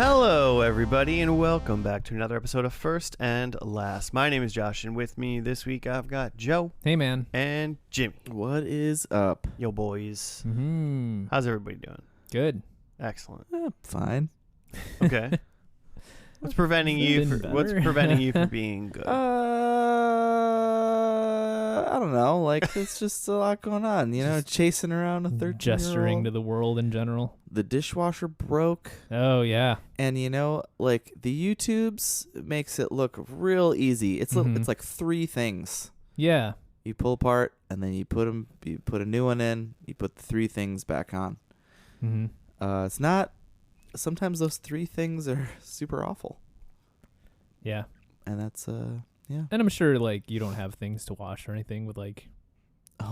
Hello, everybody, and welcome back to another episode of First and Last. My name is Josh, and with me this week I've got Joe. Hey, man. And Jimmy. What is up? Yo, boys. Mm-hmm. How's everybody doing? Good. Excellent. Fine. Okay. What's preventing you from being good? I don't know. Like, it's just a lot going on. You know, chasing around a 13-year-old. Gesturing to the world in general. The dishwasher broke. Oh, yeah. And, you know, like, the YouTubes makes it look real easy. It's like three things. Yeah. You pull apart, and then you put a new one in. You put the three things back on. Mm-hmm. It's not. Sometimes those three things are super awful. Yeah. And that's yeah. And I'm sure, like, you don't have things to wash or anything with, like,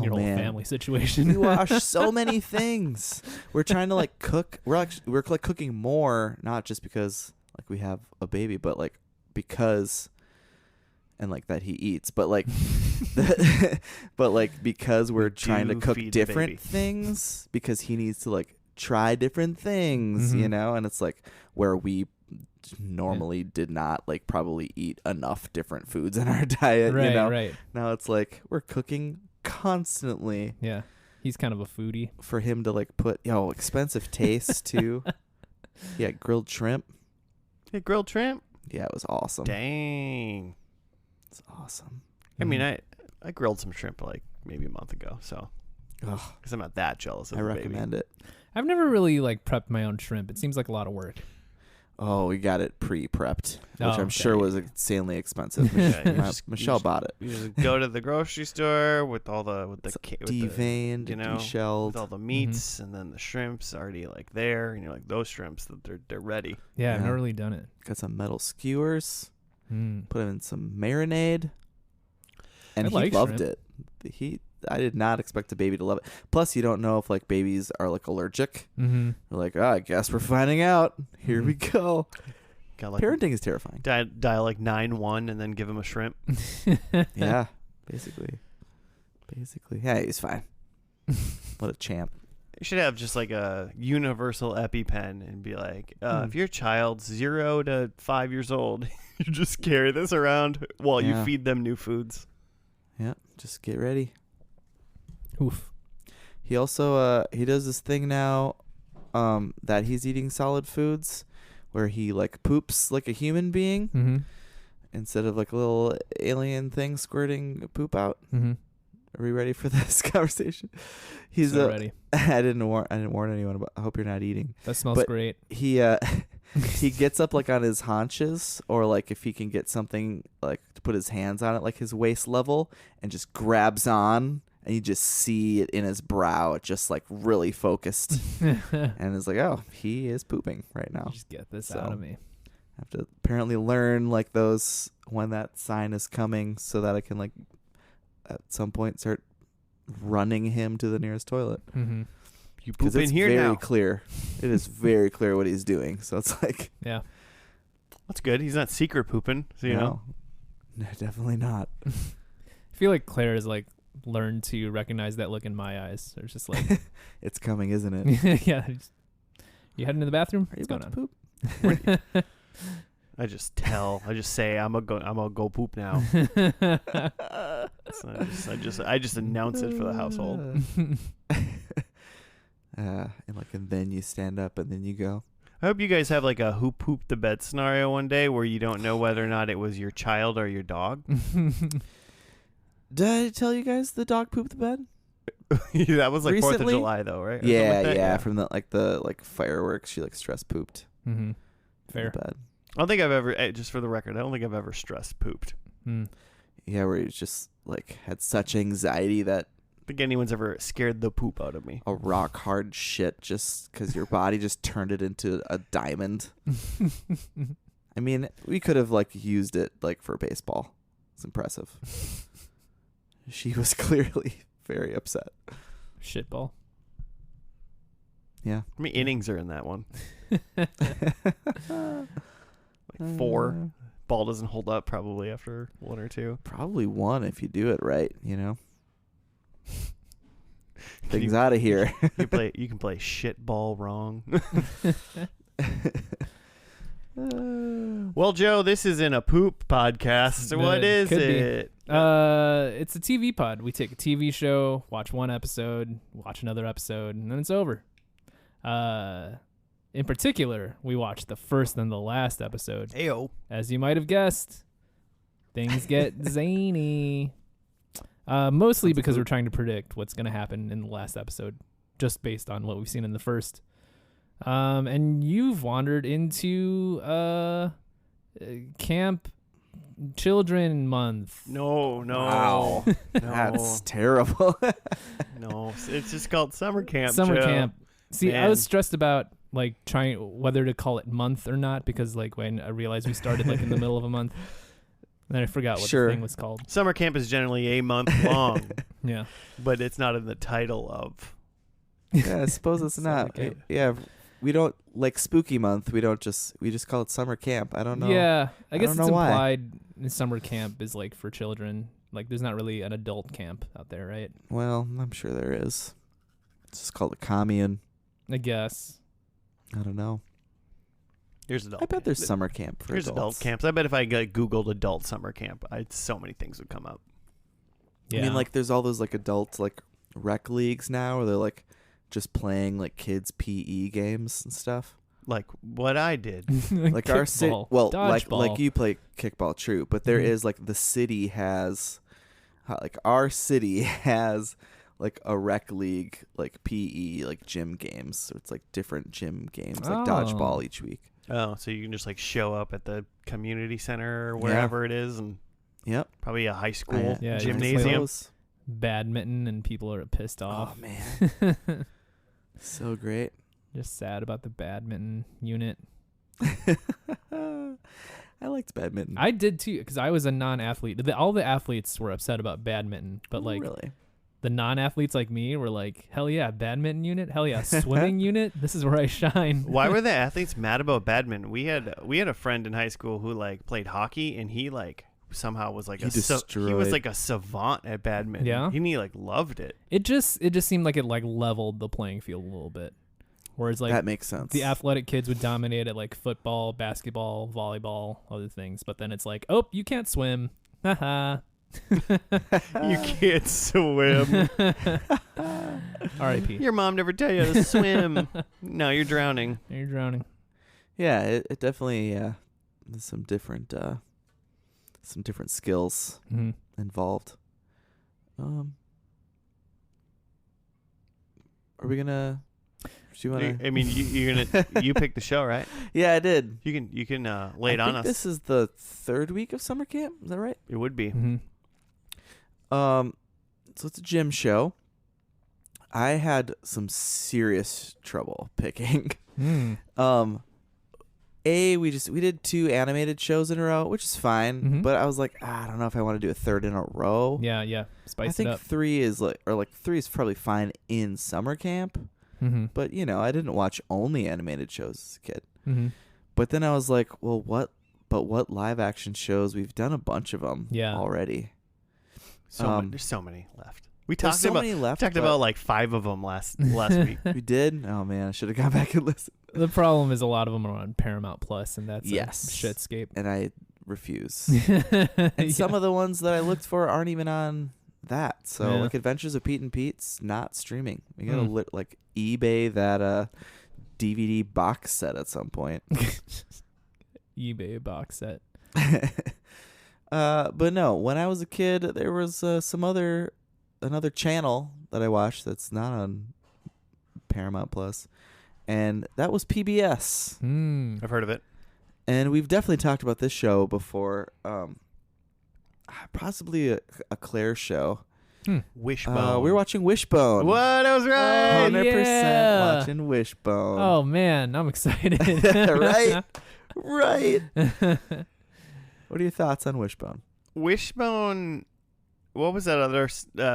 your whole family situation. We wash so many things. We're trying to, like, cook. We're like cooking more, not just because, like, we have a baby, but, like, because, and, like, that he eats. But, like, but, like, because we're trying to cook different things, because he needs to, like, try different things, you know? And it's, like, where we normally did not, like, probably eat enough different foods in our diet, Right, you know? right. Now it's like we're cooking constantly. Yeah. He's kind of a foodie. For him to, like, put, expensive taste too. Yeah, grilled shrimp. Hey, grilled shrimp? Yeah, it was awesome. Dang. It's awesome. I mean, I grilled some shrimp, like, maybe a month ago, so. Because I'm not that jealous of I the recommend baby. it. I've never really, like, prepped my own shrimp. It seems like a lot of work. Oh, we got it pre-prepped, which I'm okay. sure was insanely expensive. Michelle bought it. You just go to the grocery store with all the deveined, deshelled, with all the meats, and then the shrimps already, like, there, and you're like, those shrimps, they're ready. Yeah, I've never really done it. Got some metal skewers. Mm. Put them in some marinade, and I he loved shrimp. it. I did not expect a baby to love it. Plus, you don't know if, like, babies are, like, allergic. Mm-hmm. We're like, I guess we're finding out. Here we go. Got, like, parenting is terrifying. Dial like 9-1 and then give him a shrimp. Yeah, basically. Yeah, he's fine. What a champ. You should have just like a universal EpiPen and be like, if your child's 0 to 5 years old, you just carry this around while you feed them new foods. Yeah, just get ready. Oof. He also he does this thing now that he's eating solid foods where he, like, poops like a human being instead of, like, a little alien thing squirting poop out. Mm-hmm. Are we ready for this conversation? He's ready. I didn't warn anyone, but I hope you're not eating. That smells great. He he gets up, like, on his haunches, or, like, if he can get something, like, to put his hands on it, like his waist level, and just grabs on, and you just see it in his brow. It just, like, really focused, and it's like, oh, he is pooping right now. Just get this out of me. I have to apparently learn, like, those when that sign is coming, so that I can, like, at some point start running him to the nearest toilet. Mm-hmm. You poop in here very now. Clear. It is very clear what he's doing. So it's like, yeah, that's good. He's not secret pooping. So no, definitely not. I feel like Claire has, like, learned to recognize that look in my eyes. It's just like, it's coming, isn't it? Yeah. You heading to the bathroom? Are you What's about going to poop? I just say I'm gonna go poop now. So I just announce it for the household. And then you stand up and then you go. I hope you guys have, like, a who pooped the bed scenario one day where you don't know whether or not it was your child or your dog. Did I tell you guys the dog pooped the bed? That was like Recently? 4th of July though, right? Or Yeah, something like that? From the fireworks, she, like, stress pooped. Mm-hmm. in Fair. the bed. I don't think I've ever, just for the record, I don't think I've ever stress pooped. Mm. Yeah, where he just, like, had such anxiety that I think anyone's ever scared the poop out of me. a rock hard shit just because your body just turned it into a diamond. I mean, we could have, like, used it, like, for baseball. It's impressive. She was clearly very upset. Shitball. Yeah. How many innings are in that one? Like 4. Ball doesn't hold up probably after 1 or 2. Probably 1 if you do it right, you know. Things out of here. You can play shit ball wrong. Well, Joe, this isn't a poop podcast. So what is Could be. it? It's a TV pod. We take a TV show, watch one episode, watch another episode, and then it's over. In particular, we watched the first and the last episode. Ayo. As you might have guessed, things get zany. Mostly because we're trying to predict what's going to happen in the last episode, just based on what we've seen in the first. And you've wandered into Camp Children Month. No. Wow. No. That's terrible. No. It's just called summer camp. Summer Joe. camp. See, I Man. was stressed about like trying whether to call it month or not because like when I realized we started like in the middle of a month, and then I forgot what Sure. the thing was called. Summer camp is generally a month long, Yeah. but it's not in the title of. Yeah, I suppose it's Summer not. camp. Yeah, we don't like spooky month. We just call it summer camp. I don't know. Yeah, I guess don't it's know why. implied in summer camp is like for children. Like there's not really an adult camp out there, right? Well, I'm sure there is. It's just called a commune. I guess. I don't know. There's adult. I bet there's camp. summer camp for There's adults. adult camps. I bet if I Googled adult summer camp, so many things would come up. Yeah. I mean, like, there's all those like adult like rec leagues now, where they're like just playing like kids PE games and stuff. Like what I did. Like our city, Kickball, well, dodgeball. like you play kickball, true, but there Mhm. is like the city has, like our city has like a rec league, like PE, like gym games. So it's like different gym games, like dodgeball each week. Oh, so you can just like show up at the community center or wherever it is, and Yep. probably a high school Yeah, you can play gymnasium. those. badminton and people are pissed off. Oh man, so great. Just sad about the badminton unit. I liked badminton. I did too because I was a non-athlete. All the athletes were upset about badminton, but like really, the non-athletes like me were like, hell yeah, badminton unit, hell yeah, swimming unit. This is where I shine. Why were the athletes mad about badminton? We had a friend in high school who like played hockey, and he like somehow was like He he was destroyed- like a savant at badminton. Yeah? and he like loved it. It just seemed like it like leveled the playing field a little bit. Whereas like that makes sense. the athletic kids would dominate at like football, basketball, volleyball, other things. But then it's like, oh, you can't swim. Haha. You can't swim. R.I.P. Your mom never tell you how to swim. No, you're drowning. You're drowning. Yeah, it definitely there's some different skills Mhm. involved. Are we gonna? Do you wanna? I mean, you picked the show, right? Yeah, I did. You can lay it I on think us. this is the third week of summer camp. Is that right? It would be. Mhm. So it's a gym show. I had some serious trouble picking. Mm. We did 2 animated shows in a row, which is fine. Mhm. But I was like, I don't know if I want to do a third in a row. Yeah. I Spice think it up. 3 is three is probably fine in summer camp. Mm-hmm. But I didn't watch only animated shows as a kid. Mm-hmm. But then I was like, well, what live action shows? We've done a bunch of them already. There's so many left. We There's talked so about many left, talked but- about like 5 of them last week. We did? Oh man, I should have gone back and listened. The problem is a lot of them are on Paramount Plus, and that's Yes. a shitscape. And I refuse. And some of the ones that I looked for aren't even on that. So Yeah. like Adventures of Pete and Pete's not streaming. We gotta Hmm. like eBay that DVD box set at some point. eBay box set. But no, when I was a kid, there was another channel that I watched that's not on Paramount Plus, and that was PBS. Mm. I've heard of it. And we've definitely talked about this show before. Possibly a Claire show. Wishbone. We were watching Wishbone. What? I was right. 100% yeah. watching Wishbone. Oh man, I'm excited. Right? Right. What are your thoughts on Wishbone? Wishbone. What was that other?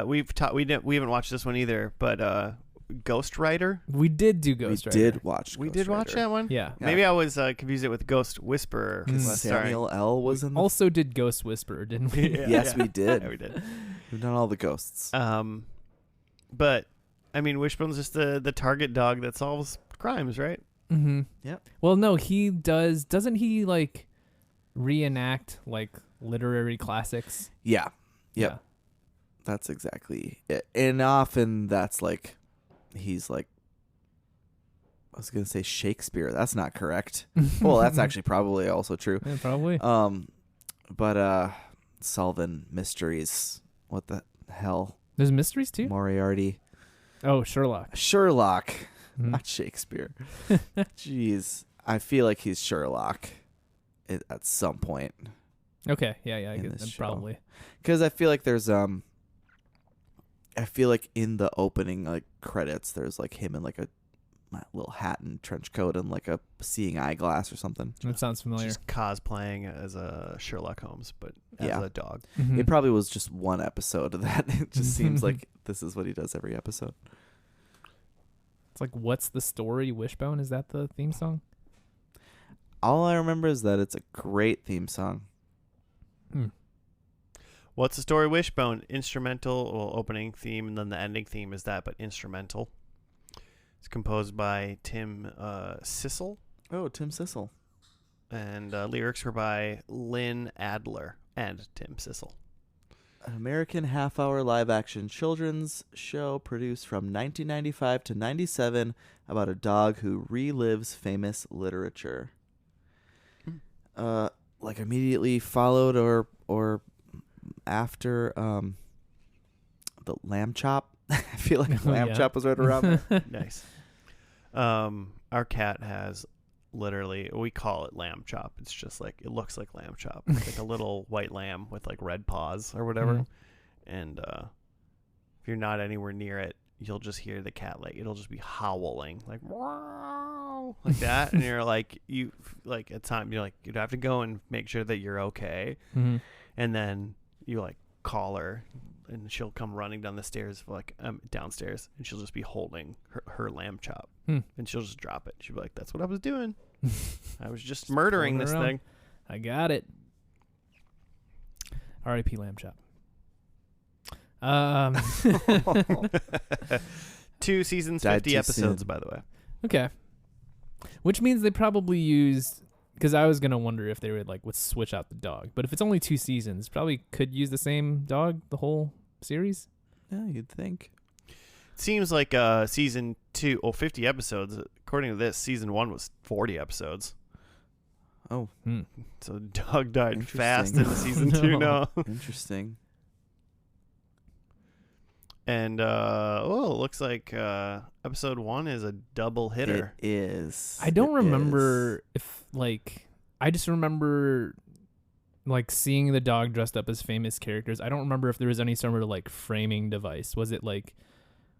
We haven't watched this one either. But Ghost Rider. We did do Ghost Rider. We did watch. We Ghost did watch Rider. that one. Yeah. Maybe I was confused it with Ghost Whisperer. Mm. Sorry. Samuel L. was in. Also did Ghost Whisperer, didn't we? Yeah, Yes, yeah. we did. Yeah, we did. We've done all the ghosts. But I mean, Wishbone's just the target dog that solves crimes, right? Mm-hmm. Yep. Well, no, he does. Doesn't he like reenact like literary classics? Yeah. Yep. Yeah. That's exactly it. And often that's like, he's like, I was going to say Shakespeare. That's not correct. Well, that's actually probably also true. Yeah, probably. But solving mysteries. What the hell? There's mysteries too. Moriarty. Oh, Sherlock. Sherlock. Mhm. Not Shakespeare. Jeez. I feel like he's Sherlock at some point. Okay. Yeah. I In guess this show. probably. Because I feel like there's I feel like in the opening like credits there's like him in like a little hat and trench coat and like a seeing eyeglass or something. That sounds familiar. Just cosplaying as a Sherlock Holmes, but as Yeah. a dog. Mhm. It probably was just one episode of that. It just seems like this is what he does every episode. It's like, what's the story? Wishbone, is that the theme song? All I remember is that it's a great theme song. What's the story? Wishbone, instrumental, well, opening theme, and then the ending theme is that, but instrumental. It's composed by Tim Sissel, Oh, Tim Sissel. and lyrics were by Lynn Adler and Tim Sissel. An American half-hour live-action children's show produced from 1995 to 97 about a dog who relives famous literature. Like immediately followed or after the Lamb Chop. I feel like Lamb yeah. Chop was right around there. Nice. Our cat has literally, we call it lamb chop. It's just like, it looks like lamb chop. It's like a little white lamb with like red paws or whatever. Mhm. And if you're not anywhere near it, you'll just hear the cat, like, it'll just be howling like wow, like that. And you're like, at times you're like, you'd have to go and make sure that you're okay. Mhm. And then you like call her and she'll come running down the stairs, like downstairs, and she'll just be holding her lamb chop. And she'll just drop it. She'll be like, that's what I was doing. I was just murdering pulling this around. thing. I got it. R.I.P. Lamb Chop. 2 seasons, Died 50 too episodes, soon. by the way. Okay. Which means they probably used, because I was going to wonder if they would switch out the dog. But if it's only 2 seasons, probably could use the same dog the whole series. Yeah, you'd think. It seems like season 2, 50 episodes. According to this, season 1 was 40 episodes. Oh, So the dog died Interesting. fast in season 2 now. interesting. And it looks like episode 1 is a double hitter. It is. I don't It remember is. if, I just remember, seeing the dog dressed up as famous characters. I don't remember if there was any sort of, framing device. Was it,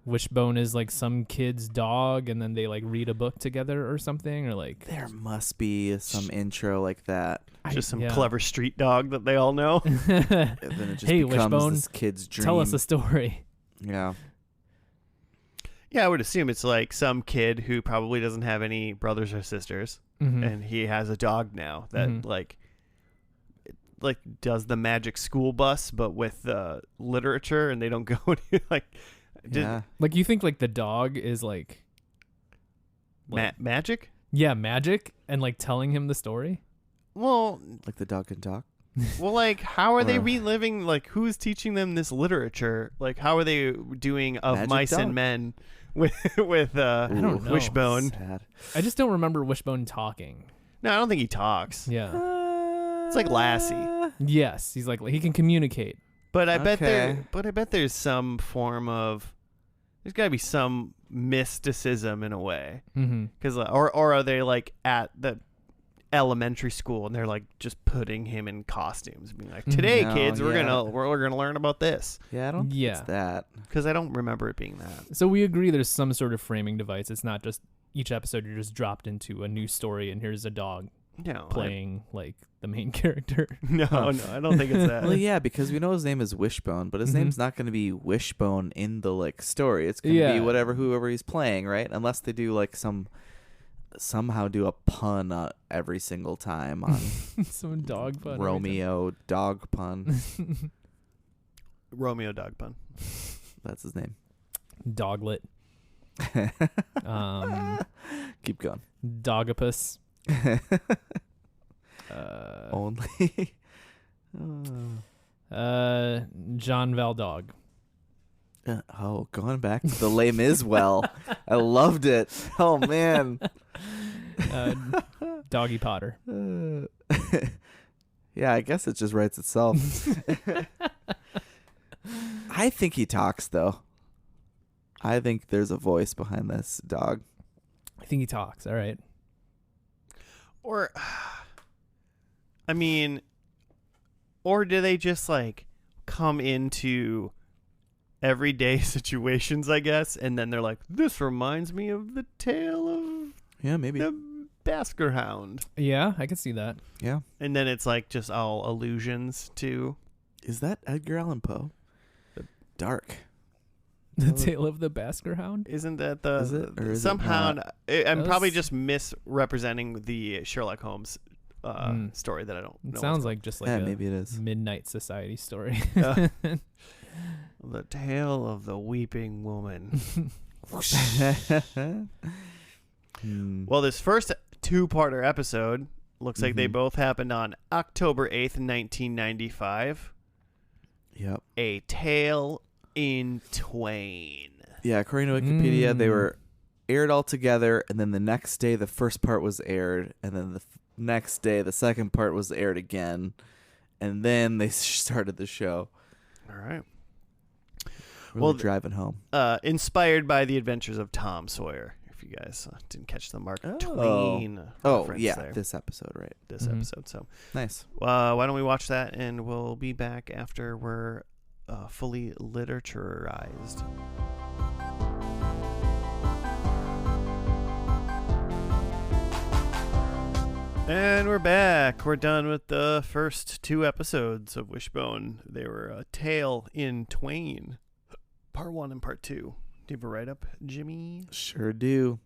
Wishbone is, some kid's dog, and then they, read a book together or something? Or, There must be some intro like that. Just some clever street dog that they all know. And then it just Hey, becomes Wishbone, this kid's dream. Tell us a story. Yeah. Yeah, I would assume it's like some kid who probably doesn't have any brothers or sisters, Mhm. and he has a dog now that Mhm. does the magic school bus, but with literature, and they don't go Yeah. You think, the dog is, magic. yeah, magic, and, telling him the story? Well, Like the dog can talk. how are they Or- reliving? Who's teaching them this literature? How are they doing of Magic mice dog. and men with I don't know. Wishbone? Sad. I just don't remember Wishbone talking. No, I don't think he talks. Yeah. It's like Lassie. Yes, he's he can communicate. But I bet Okay. there's some form of, there's got to be some mysticism in a way, Mm-hmm. because or are they at the elementary school and they're just putting him in costumes, being like, today No, kids, we're yeah. gonna learn about this, Yeah, I don't think it's Yeah. that. because I don't remember it being that. So we agree there's some sort of framing device. It's not just each episode you're just dropped into a new story and here's a dog No, playing the main character. no, I don't think it's that. Well, yeah, because we know his name is Wishbone, but his Mhm. name's not going to be Wishbone in the story. It's going to Yeah. be whoever he's playing, right? Unless they do somehow do a pun every single time on Some dog fun. Romeo dog pun. Romeo dog pun. That's his name. Doglet. Keep going. Dogopus. Only. John Valdog. Going back to the Les Mis well. I loved it. Oh, man. Doggy Potter. Yeah, I guess it just writes itself. I think he talks, though. I think there's a voice behind this dog. I think he talks. All right. Or, I mean, or do they just like come into everyday situations, I guess, and then they're like, this reminds me of the tale of Maybe. the Basker Hound. Yeah, I can see that. Yeah. And then it's like just all allusions to. Is that Edgar Allan Poe? Dark. The Tale of the Basker Hound? Isn't that the Is it, or is it somehow? not? I'm probably just misrepresenting the Sherlock Holmes story that I don't know. It sounds like just like a maybe it is. Midnight Society story. The Tale of the Weeping Woman. Well, this first two-parter episode looks like they both happened on October 8th, 1995. Yep. A Tale in Twain. Yeah, according to Wikipedia, they were aired all together, and then the next day the first part was aired, and then the next day the second part was aired again, and then they started the show. All right. Really driving home. Inspired by the adventures of Tom Sawyer. If you guys didn't catch the Mark Twain reference there. This episode, right? This episode. So nice. Why don't we watch that, and we'll be back after we're fully literaturized. And we're back. We're done with the first two episodes of Wishbone. They were A Tale in Twain, Part 1 and Part 2. Do you have a write-up, Jimmy? Sure do.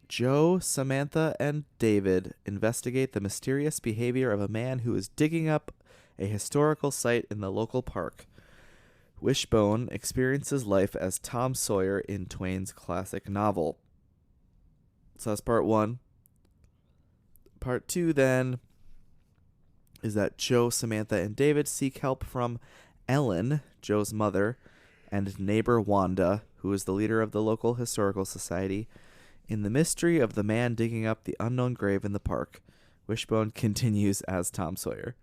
Joe, Samantha, and David investigate the mysterious behavior of a man who is digging up a historical site in the local park. Wishbone experiences life as Tom Sawyer in Twain's classic novel. So that's part 1. Part 2, then, is that Joe, Samantha, and David seek help from Ellen, Joe's mother, and neighbor Wanda, who is the leader of the local historical society, in the mystery of the man digging up the unknown grave in the park. Wishbone continues as Tom Sawyer.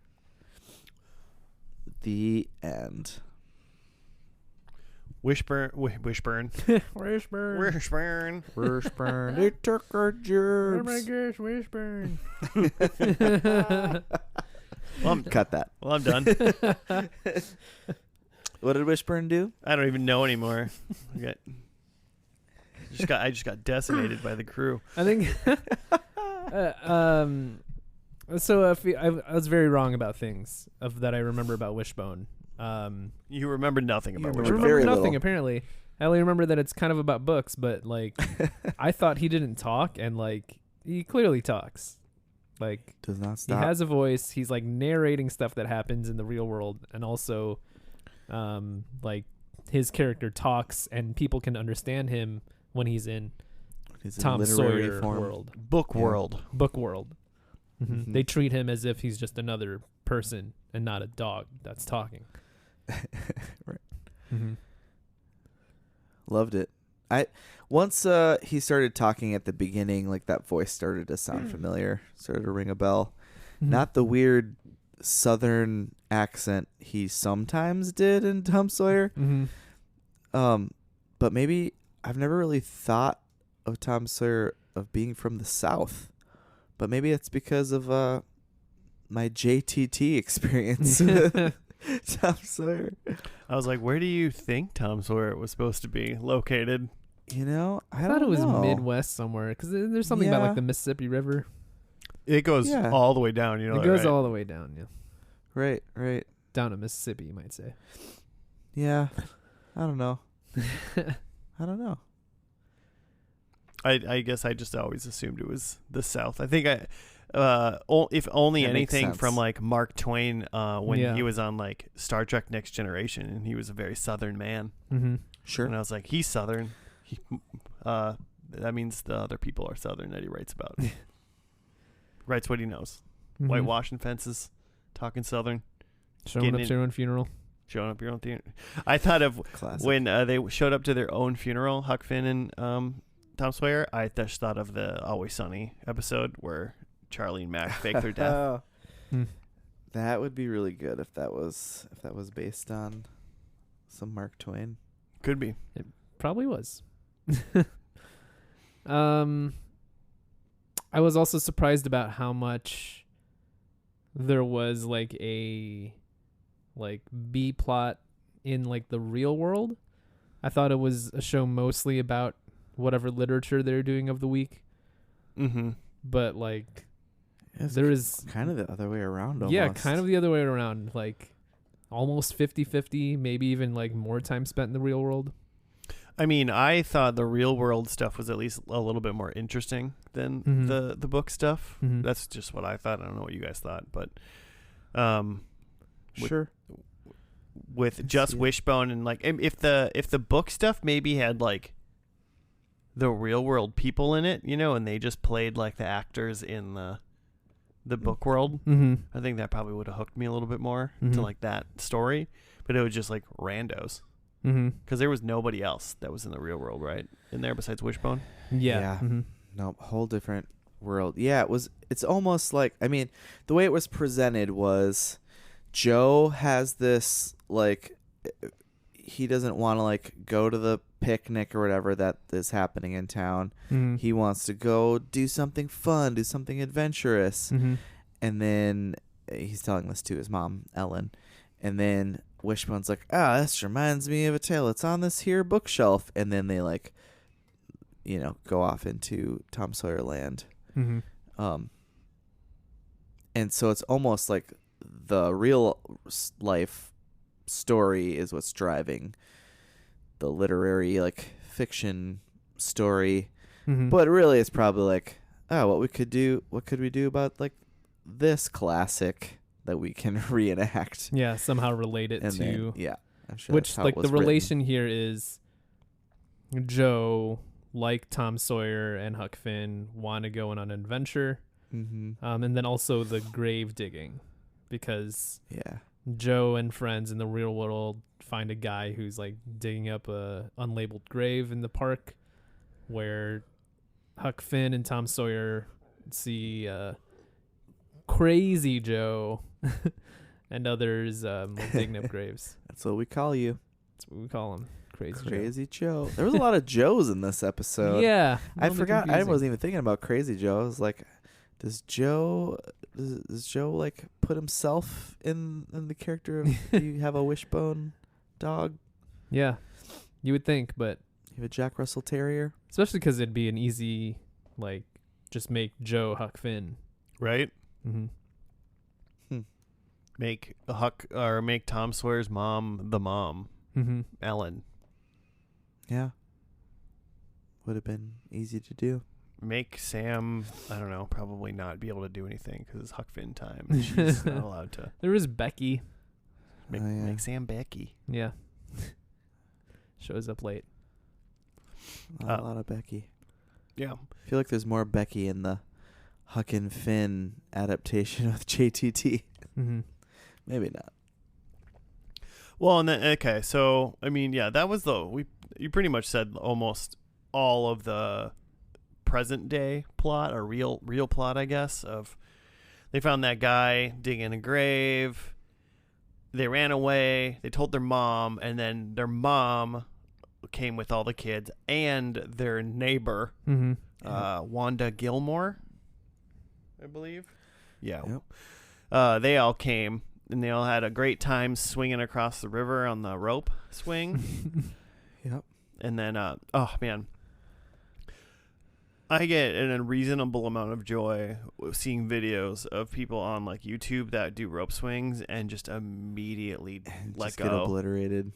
The end. Wishburn. Wishburn. Wishburn. They took our jobs. Oh my gosh, Wishburn. Cut that. Well, I'm done. What did Wishburn do? I don't even know anymore. I just got decimated by the crew. I think. So I was very wrong about things that I remember about Wishbone. You remember nothing about remember Wishbone. I remember very nothing, little. apparently. I only remember that it's kind of about books, but like I thought he didn't talk, and like he clearly talks. Like Does not stop. he has a voice. He's like narrating stuff that happens in the real world, and also like his character talks and people can understand him when he's in Tom Sawyer world. Book world. Book world. Mhm. They treat him as if he's just another person and not a dog that's talking. Right. Mm-hmm. Loved it. Once he started talking at the beginning, like that voice started to sound familiar, started to ring a bell. Mm-hmm. Not the weird southern accent he sometimes did in Tom Sawyer. Mm-hmm. But maybe I've never really thought of Tom Sawyer of being from the South. But maybe it's because of my JTT experience with Tom Sawyer. I was like, where do you think Tom Sawyer was supposed to be located? You know, I thought it was know. Midwest somewhere because there's something about Yeah. like the Mississippi River. It goes Yeah. all the way down. You know, It that, goes right? all the way down, yeah, Right. down to Mississippi, you might say. Yeah. I don't know. I don't know. I guess I just always assumed it was the South. I think if only That makes anything sense. from like Mark Twain when Yeah. he was on like Star Trek Next Generation, and he was a very Southern man. Mm-hmm. Sure. And I was like, he's Southern. that means the other people are Southern that he writes about. Writes what he knows. Mhm. Whitewashing fences, talking Southern, Showing up in- to your own funeral. showing up your own theater. I thought of Classic. when they showed up to their own funeral, Huck Finn and Tom Sawyer. I just thought of the Always Sunny episode where Charlie and Mac fake their death. Hmm. That would be really good if that was based on some Mark Twain. Could be. Probably was. I was also surprised about how much there was like a B plot in like the real world. I thought it was a show mostly about whatever literature they're doing of the week, Mm-hmm. but like It's there is kind of the other way around. Almost. yeah, kind of the other way around, like almost 50-50, maybe even like more time spent in the real world. I mean, I thought the real world stuff was at least a little bit more interesting than Mhm. the book stuff. Mhm. That's just what I thought. I don't know what you guys thought, but Sure. with just see it. Wishbone and like if the book stuff maybe had like the real world people in it, and they just played like the actors in the book world, Mm-hmm. I think that probably would have hooked me a little bit more Mhm. to like that story. But it was just like randos Mm-hmm. because there was nobody else that was in the real world, right? In there besides Wishbone. Yeah. Yeah. Mm-hmm. Nope, whole different world. Yeah, it's almost like, I mean, the way it was presented was Joe has this like he doesn't want to like go to the picnic or whatever that is happening in town. Mm-hmm. He wants to go do something fun, do something adventurous. Mm-hmm. And then he's telling this to his mom, Ellen. And then Wishbone's like, this reminds me of a tale. It's on this here bookshelf. And then they like, go off into Tom Sawyer land. Mm-hmm. And so it's almost like the real life story is what's driving the literary like fiction story. Mm-hmm. But really it's probably like, what could we do about like this classic that we can reenact? yeah, somehow relate it And to then, yeah. I'm sure which that's how like it the was relation here is Joe, like Tom Sawyer and Huck Finn, want to go on an adventure, written. and then also the grave digging, because Yeah. Joe and friends in the real world find a guy who's like digging up a unlabeled grave in the park, where Huck Finn and Tom Sawyer see Crazy Joe and others like digging up graves. That's what we call you. That's what we call him, Crazy Joe. Crazy Joe. There was a lot of Joes in this episode. Yeah, I really forgot. I confusing. wasn't even thinking about Crazy Joe. I was like, does Joe like put himself in the character of you have a Wishbone dog? Yeah, you would think, but You have a Jack Russell Terrier? especially because it'd be an easy like just make Joe Huck Finn. Right? Mm-hmm. Make Tom Sawyer's mom the mom, Mm-hmm. Ellen. Yeah. Would have been easy to do. Make Sam, I don't know, probably not be able to do anything because it's Huck Finn time. She's not allowed to. There was Becky. Make, Oh, yeah. make Sam Becky. Yeah, shows up late. A lot of Becky. Yeah. I feel like there's more Becky in the Huck and Finn adaptation with JTT. Mm-hmm. Maybe not. Well, and then, okay, so I mean, yeah, that was you pretty much said almost all of the present day plot or real plot, I guess, of they found that guy digging a grave, they ran away, they told their mom, and then their mom came with all the kids and their neighbor, Mm-hmm. Wanda Gilmore, I believe. Yeah. Yep. They all came. And they all had a great time swinging across the river on the rope swing. Yep. And then, oh, man. I get an unreasonable amount of joy seeing videos of people on like YouTube that do rope swings and just immediately let Just get go. obliterated.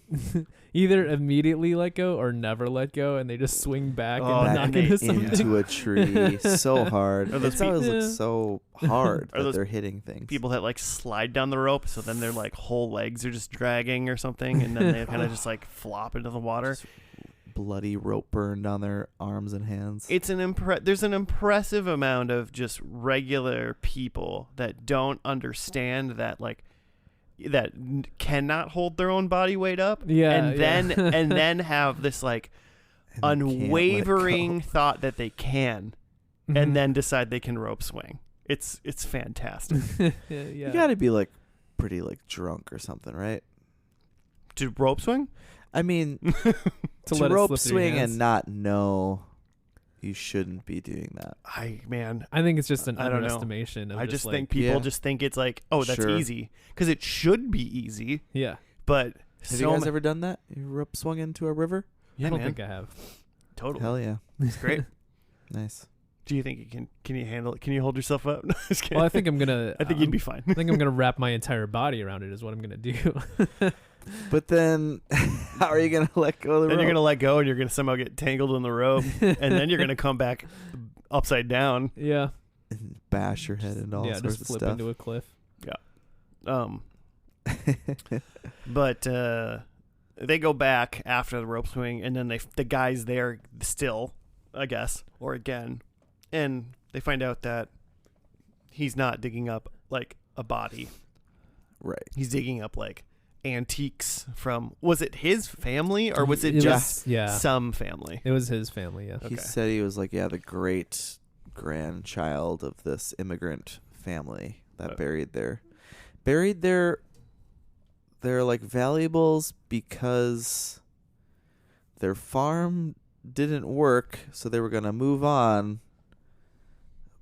Either immediately let go or never let go, and they just swing back Oh, and and knock they- into something. Into a tree so hard. Are those It's always Yeah. looks so hard Are that those they're hitting things. People that like slide down the rope, so then their like whole legs are just dragging or something, and then they kind of just like flop into the water. Just bloody rope burn down their arms and hands. It's there's an impressive amount of just regular people that don't understand that, like, that cannot hold their own body weight up. Yeah, and then yeah. and then have this like And they can't let it unwavering go. thought that they can, Mhm. and then decide they can rope swing. It's fantastic. yeah. You got to be like pretty like drunk or something, right? To rope swing? I mean, to to let it rope slip through your swing hands. and not know you shouldn't be doing that. I think it's just an I don't know. underestimation of I just like, think people Yeah. just think it's like, oh, that's Sure. easy, because it should be easy, yeah. but Have you guys ever done that? You rope swung into a river? Yeah, I don't man. think I have. Totally. Hell yeah. It's great. Nice. Do you think you can you handle it? Can you hold yourself up? No, just kidding. Well, I think I'm gonna. I think you'd be fine. I think I'm gonna wrap my entire body around it. Is what I'm gonna do. But then, how are you going to let go of the Then rope? you're gonna let go, and you're gonna somehow get tangled in the rope, and then you're gonna come back upside down. Yeah. And bash your head into all Yeah. sorts Just of flip stuff. into a cliff. But they go back after the rope swing, and then the guy's there still, I guess, or again, and they find out that he's not digging up like a body. Right. He's digging up like antiques from, was it his family or was it It just was- yeah. some family? It was his family. Yeah. He Okay. said he was like, the great grandchild of this immigrant family that buried their like valuables because their farm didn't work, so they were going to move on,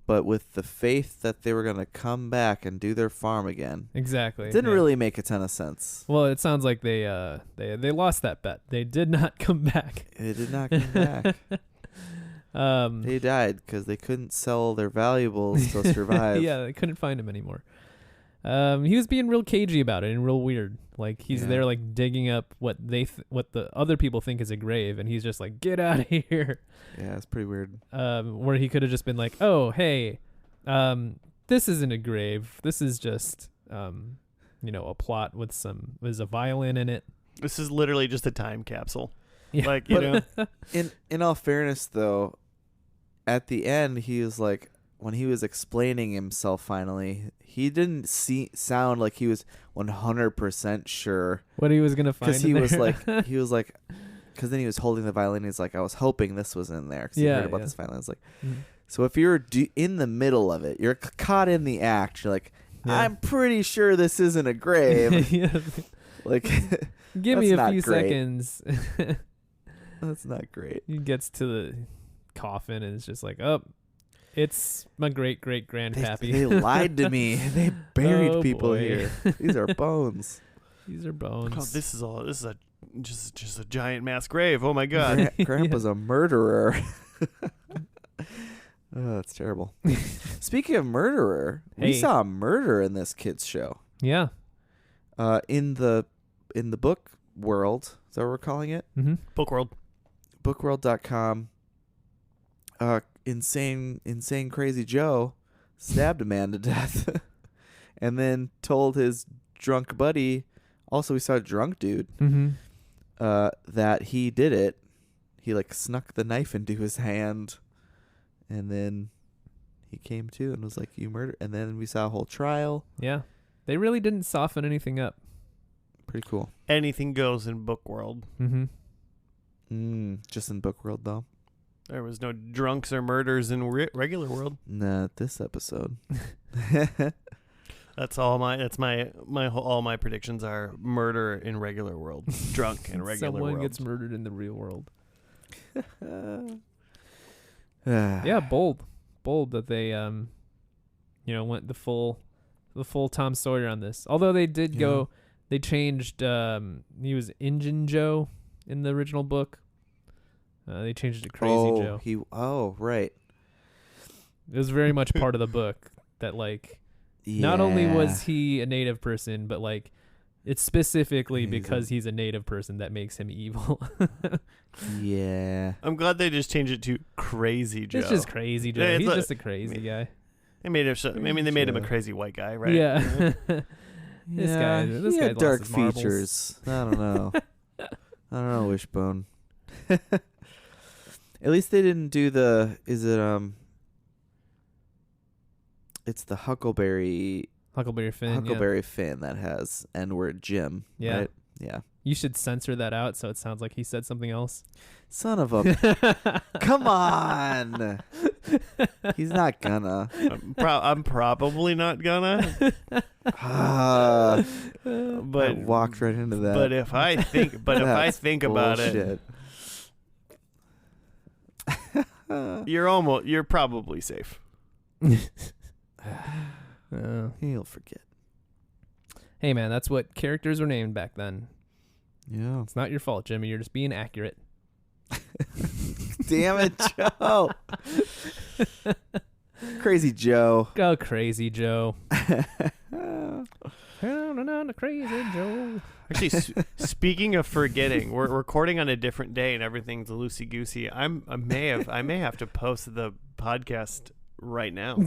but with the faith that they were going to come back and do their farm again. Exactly. Didn't yeah. really make a ton of sense. Well, it sounds like they lost that bet. They did not come back. It did not come back. They died because they couldn't sell their valuables to survive. Yeah, they couldn't find him anymore. He was being real cagey about it and real weird. Like he's Yeah. there, like digging up what the other people think is a grave, and he's just like, "Get out of here!" Yeah, it's pretty weird. Where he could have just been like, "Oh, hey, this isn't a grave. This is just, a plot with there's a violin in it." This is literally just a time capsule. Yeah. Like, you know, In all fairness, though, at the end, he was like, when he was explaining himself finally, he didn't sound like he was 100% sure. What he was gonna find? Because he was like, because then he was holding the violin. He's like, I was hoping this was in there because he Yeah, heard about yeah. this violin. I was like, Mhm. so if you're in the middle of it, you're caught in the act. You're like, Yeah. I'm pretty sure this isn't a grave. Yeah. Like, Give me that's a not few great. seconds. That's not great. He gets to the coffin and it's just like, oh, it's my great great grandpappy. They lied to me. They buried Oh, people boy. here. These are bones. These are bones. oh, this is just a giant mass grave. Oh my god. Grandpa's a murderer. Oh, that's terrible. Speaking of murderer, we Hey. saw a murder in this kids show. Yeah. In the book world, is that what we're calling it? Mm-hmm. Book World. Bookworld.com. Insane crazy Joe stabbed a man to death and then told his drunk buddy, also we saw a drunk dude, Mm-hmm. that he did it. He like snuck the knife into his hand, and then he came to and was like, you murdered. And then we saw a whole trial. Yeah. They really didn't soften anything up. Pretty cool. Anything goes in Book World. Mm-hmm. Just in Book World though. There was no drunks or murders in regular world. Not this episode. All my predictions are murder in regular world, drunk in regular Someone world. gets murdered in the real world. Yeah. Yeah, bold that they went the full Tom Sawyer on this. Although they did go, they changed. He was Injun Joe in the original book. They changed it to Crazy Joe. Right. It was very much part of the book that like not only was he a native person, but like it's specifically because he's a native person that makes him evil. Yeah. I'm glad they just changed it to Crazy Joe. It's just Crazy Joe. Yeah, it's He's like- just a crazy guy. They made him. They made him a Joe. crazy white guy, right? Yeah. This guy he lost had dark his marbles. features. I don't know. I don't know, Wishbone. At least they didn't do the. Is it It's the Huckleberry Finn. Finn that has N-word Jim. Yeah. Right? Yeah. You should censor that out so it sounds like he said something else. Son of a. Come on. He's not gonna. I'm probably not gonna. But I walked right into that. But if I think about it, you're probably safe. He'll forget. Hey man, that's what characters were named back then. Yeah. It's not your fault, Jimmy. You're just being accurate. Damn it, Joe. Crazy Joe. Go crazy Joe. Crazy Joe. Actually, speaking of forgetting, we're recording on a different day and everything's loosey goosey. I may have to post the podcast right now.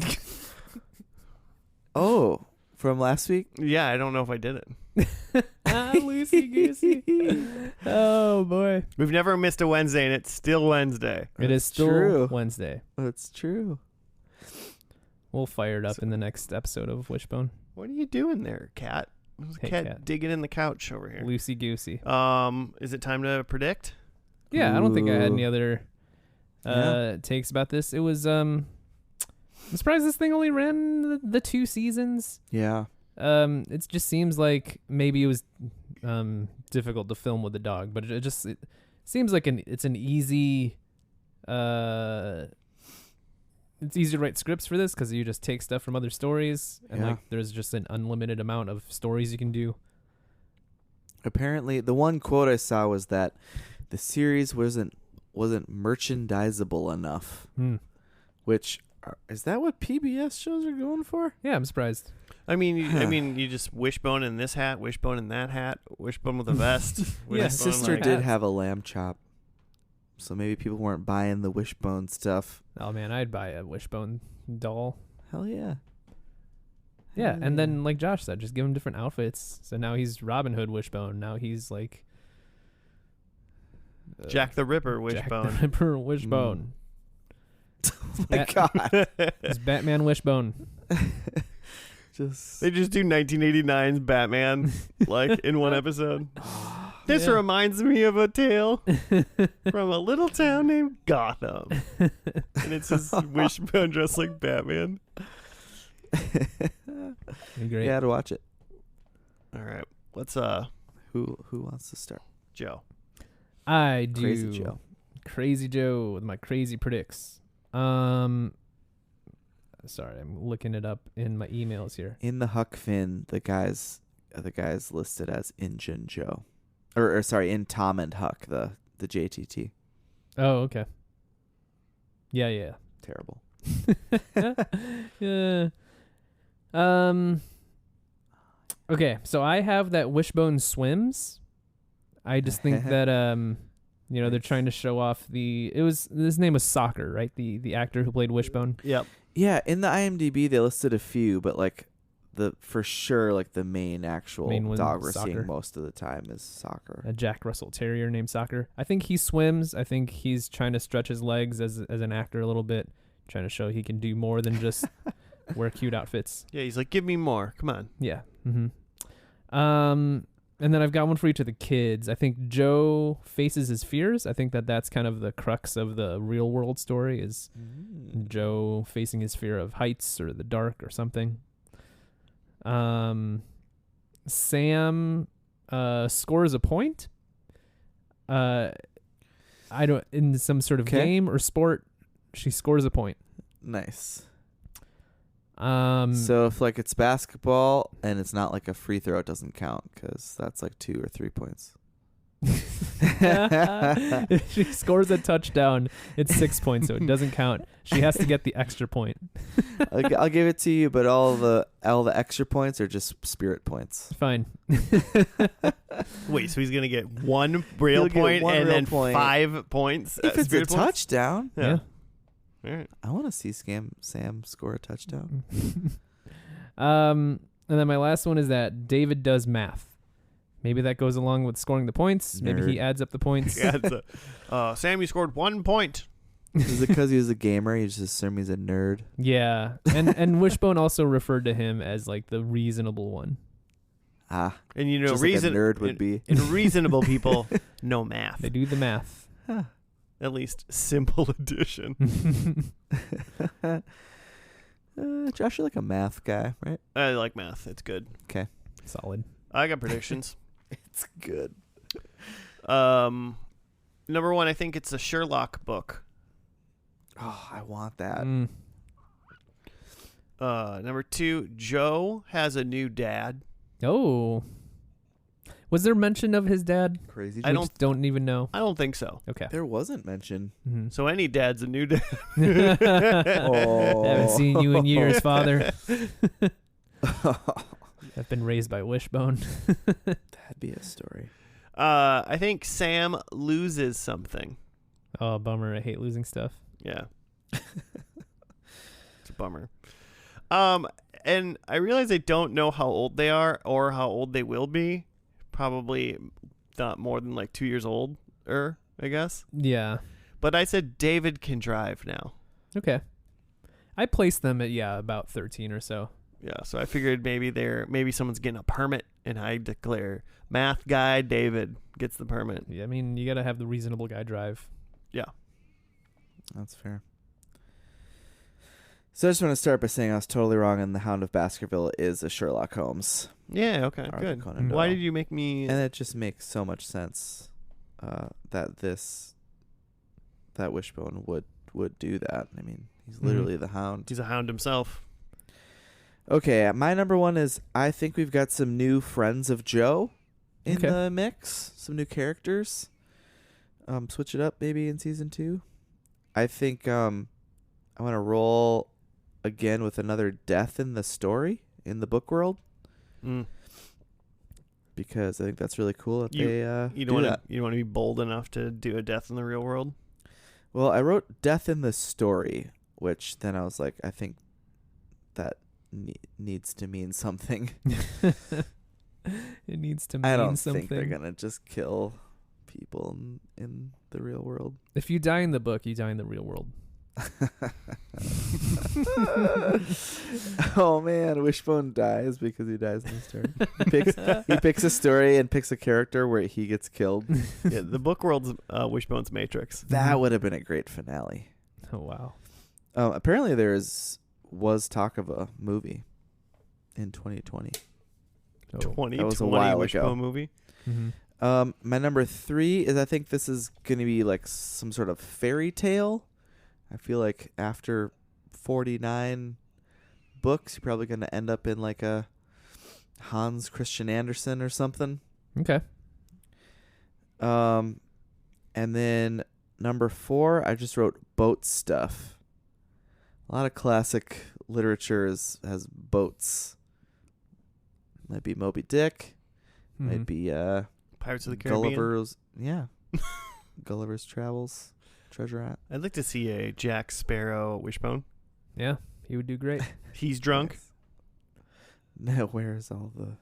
Oh, from last week? Yeah, I don't know if I did it. Loosey goosey. Oh boy. We've never missed a Wednesday, and it's still Wednesday. It is still true. Wednesday. That's true. We'll fire it up in the next episode of Wishbone. What are you doing there, Cat? There's a Hey, cat Cat. digging in the couch over here. Loosey goosey. Is it time to predict? Yeah, I don't think I had any Ooh. other takes about this. It was I'm surprised this thing only ran the 2 seasons. Yeah. It just seems like maybe it was difficult to film with the dog, but it seems like it's an easy it's easy to write scripts for this because you just take stuff from other stories and Yeah. like there's just an unlimited amount of stories you can do. Apparently, the one quote I saw was that the series wasn't merchandisable enough. Which is that what PBS shows are going for? Yeah, I'm surprised. I mean, you just wishbone in this hat, wishbone in that hat, wishbone with a vest. Yeah, My wishbone sister like- did have a lamb chop, so maybe people weren't buying the Wishbone stuff. Oh man, I'd buy a Wishbone doll. Hell yeah. Yeah, Hell and then like Josh said, just give him different outfits. So now he's Robin Hood Wishbone. Now he's like Jack the Ripper Jack the wishbone. Ripper Wishbone. Oh my God. It's Batman Wishbone. They just do 1989's Batman like in one episode. This Yeah. reminds me of a tale from a little town named Gotham. And it's his wishbone dressed like Batman. Great. Yeah, to watch it. All right. Let's Who wants to start? Joe. I do. Crazy Joe. Crazy Joe with my crazy predicts. Sorry, I'm looking it up in my emails here. In the Huck Finn, the guys listed as Injun Joe. Or sorry, in Tom and Huck, the JTT. Oh, okay. Yeah. Terrible. Yeah. Okay, so I have that Wishbone swims. I just think that they're trying to show off his name was Soccer, right? The actor who played Wishbone. Yep. Yeah, in the IMDb they listed a few, but like the main actual Main one, dog we're Soccer. seeing most of the time is Soccer. A Jack Russell Terrier named Soccer. I think he swims. I think he's trying to stretch his legs as an actor a little bit, trying to show he can do more than just wear cute outfits. Yeah, he's like, give me more. Come on. Yeah. Mm-hmm. And then I've got one for each of the kids. I think Joe faces his fears. I think that's kind of the crux of the real world story is Joe facing his fear of heights or the dark or something. Sam scores a point. In some sort of game or sport, she scores a point. Nice. Mm. So if like it's basketball and it's not like a free throw, it doesn't count because that's like 2 or 3 points. If she scores a touchdown, it's 6 points, so it doesn't count. She has to get the extra point. I'll give it to you, but all the extra points are just spirit points. Fine. Wait, so he's going to get one real He'll get point one and real then point. 5 points? If it's a spirit points? touchdown, Yeah. All right. I want to see Sam score a touchdown. And then my last one is that David does math. Maybe that goes along with scoring the points. Maybe he Nerd. adds up the points. Yeah, Sam, you scored 1 point. Is it because he was a gamer? You just assume he's a nerd. Yeah, and Wishbone also referred to him as like the reasonable one. Ah, And you know, just like a nerd would be. And reasonable people know math. They do the math. At least simple addition. Josh, you're like a math guy, right? I like math. It's good. Solid. I got predictions. It's good. Number 1, I think it's a Sherlock book. Oh, I want that. Number 2, Joe has a new dad. Oh. Was there mention of his dad? Crazy. I We don't- just don't even know. I don't think so. Okay. There wasn't mention. Mhm. So any dad's a new dad. Oh. Haven't seen you in years, Father. I've been raised by Wishbone. That'd be a story. I think Sam loses something. Oh, bummer. I hate losing stuff. Yeah. It's a bummer. And I realize I don't know how old they are or how old they will be. Probably not more than like 2 years old, I guess. Yeah. But I said David can drive now. Okay. I placed them at about 13 or so. Yeah, so I figured maybe someone's getting a permit, and I declare math guy David gets the permit. Yeah, I mean, you got to have the reasonable guy drive. That's fair. So I just want to start by saying I was totally wrong, and the Hound of Baskerville is a Sherlock Holmes. Yeah, okay, Arthur good. Conan Why Doyle. did you make me? And it just makes so much sense that Wishbone would do that. I mean, he's literally the Hound. He's a hound himself. Okay, my number 1 is I think we've got some new friends of Joe in Okay. the mix. Some new characters. Switch it up maybe in season 2. I think I want to roll again with another death in the story in the book world Mm. because I think that's really cool that You- they You do don't want that. to. You don't want to be bold enough to do a death in the real world. Well, I wrote death in the story, which then I was like, I think that needs to mean something. It needs to mean I don't something. think they're gonna just kill people in the real world. If you die in the book, you die in the real world. Oh man, Wishbone dies because he dies in the story. He picks a story and picks a character where he gets killed. Yeah, the book world's Wishbone's Matrix. That would have been a great finale. Oh, wow. Apparently was talk of a movie in 2020. Oh. 2020 That was a while Wishbone ago. movie. Mm-hmm. My number 3 is I think this is going to be like some sort of fairy tale. I feel like after 49 books, you're probably going to end up in like a Hans Christian Andersen or something. Okay. And then number 4, I just wrote boat stuff. A lot of classic literature has boats. Might be Moby Dick. Mhm. Might be Pirates of the Caribbean. Gulliver's. Yeah. Gulliver's Travels. Treasure Hat. I'd like to see a Jack Sparrow Wishbone. Yeah, he would do great. He's drunk. Now where's all the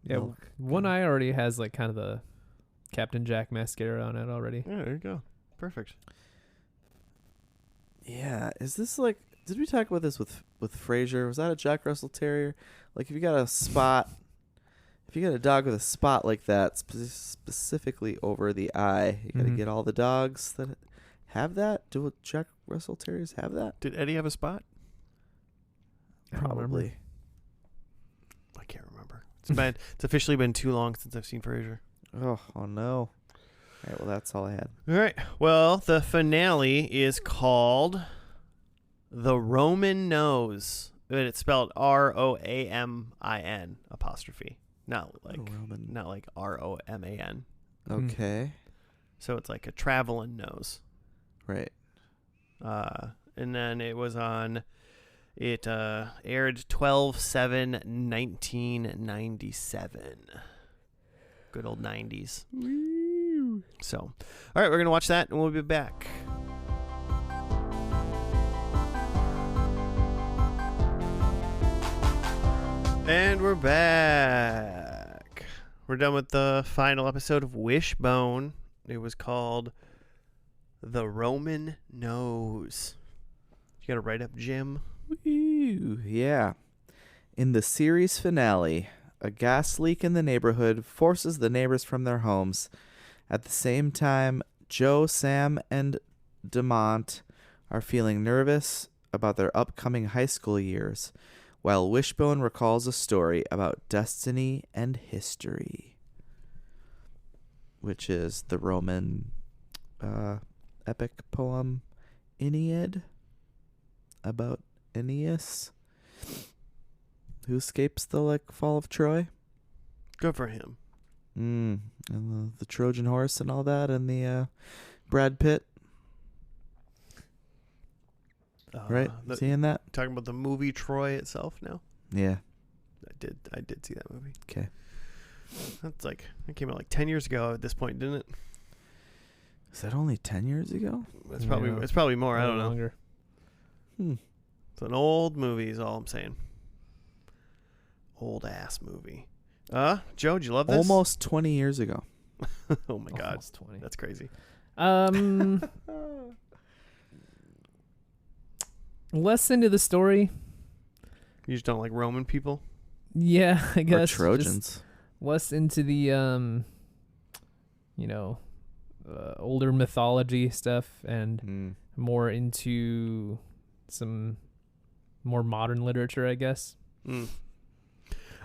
Yeah, milk? one eye already has like kind of the Captain Jack mascara on it already. Yeah, there you go. Perfect. Yeah, is this like? Did we talk about this with Frasier? Was that a Jack Russell Terrier? Like, if you got a spot, if you got a dog with a spot like that, specifically over the eye, you got to Mhm. get all the dogs that have that. Do Jack Russell Terriers have that? Did Eddie have a spot? I don't remember. Probably. I can't remember. It's officially been too long since I've seen Frasier. Oh no. All right, well that's all I had. All right. Well, the finale is called The Roamin Nose. And it's spelled ROAMIN apostrophe. Not like Roamin. not like ROMAN. Okay. So it's like a traveling nose. Right. And then it was on. It aired 12/7/1997. Good old 90s. So, all right, we're gonna watch that, and we'll be back. And we're back. we're done with the final episode of Wishbone. It was called The Roamin Nose. You got a write-up, Jim? Woo, yeah. In the series finale, a gas leak in the neighborhood forces the neighbors from their homes. At the same time, Joe, Sam, and DeMont are feeling nervous about their upcoming high school years, while Wishbone recalls a story about destiny and history, which is the Roman epic poem Aeneid about Aeneas, who escapes the fall of Troy. Good for him. And the Trojan horse and all that, and the Brad Pitt, right? Seeing that? Talking about the movie Troy itself now? Yeah. I did see that movie. Okay. That came out 10 years ago at this point, didn't it? Is that only 10 years ago? It's probably more. I don't know. Longer. It's an old movie is all I'm saying. Old ass movie. Joe, did you love this? Almost 20 years ago. Oh my God. Almost 20. That's crazy. Less into the story. You just don't like Roman people? Yeah, I guess. Or Trojans. Just less into the, older mythology stuff and more into some more modern literature, I guess.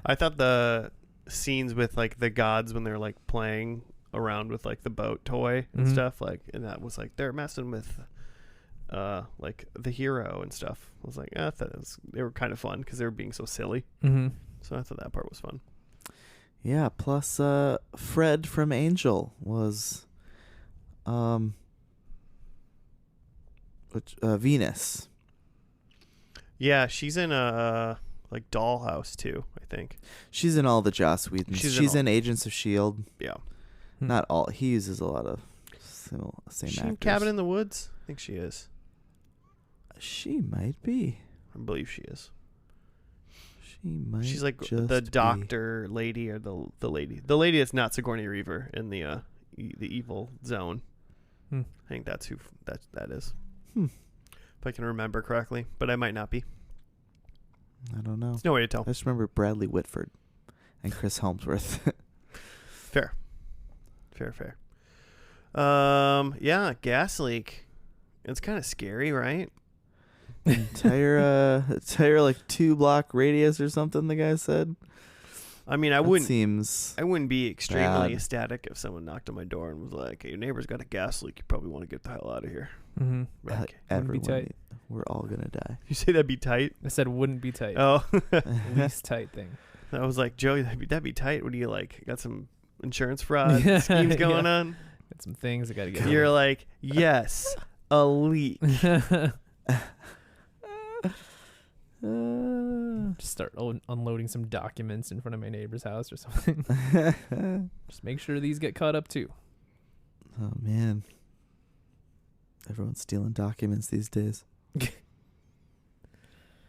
I thought the scenes with the gods when they're playing around with the boat toy and stuff and that was they're messing with the hero and stuff. I was I thought they were kind of fun because they were being so silly. So I thought that part was fun. Yeah, plus Fred from Angel was Venus. Yeah, she's in a Dollhouse too, I think. She's in all the Joss Whedons. She's in Agents of S.H.I.E.L.D. Yeah. Not all. He uses a lot of same Is she in actors. Cabin in the Woods? I think she is. She might be. I believe she is. She might. She's just the be. doctor lady or the lady that's not Sigourney Weaver in the evil zone. I think that's who that is. If I can remember correctly, but I might not be. I don't know. There's no way to tell. I just remember Bradley Whitford and Chris Helmsworth. Fair. Yeah, gas leak. It's kind of scary, right? entire 2-block radius or something, the guy said. I mean, I That wouldn't seems be extremely bad. ecstatic if someone knocked on my door and was like, "Hey, your neighbor's got a gas leak. You probably want to get the hell out of here." Wouldn't be tight. We're all gonna die. You say that'd be tight? I said wouldn't be tight. Oh, Least tight thing. I was like, Joey, that'd be tight. What do you got some insurance fraud schemes going on? Got some things I gotta get. You're like, yes, a leak. Just start unloading some documents in front of my neighbor's house or something. Just make sure these get caught up too. Oh man, everyone's stealing documents these days.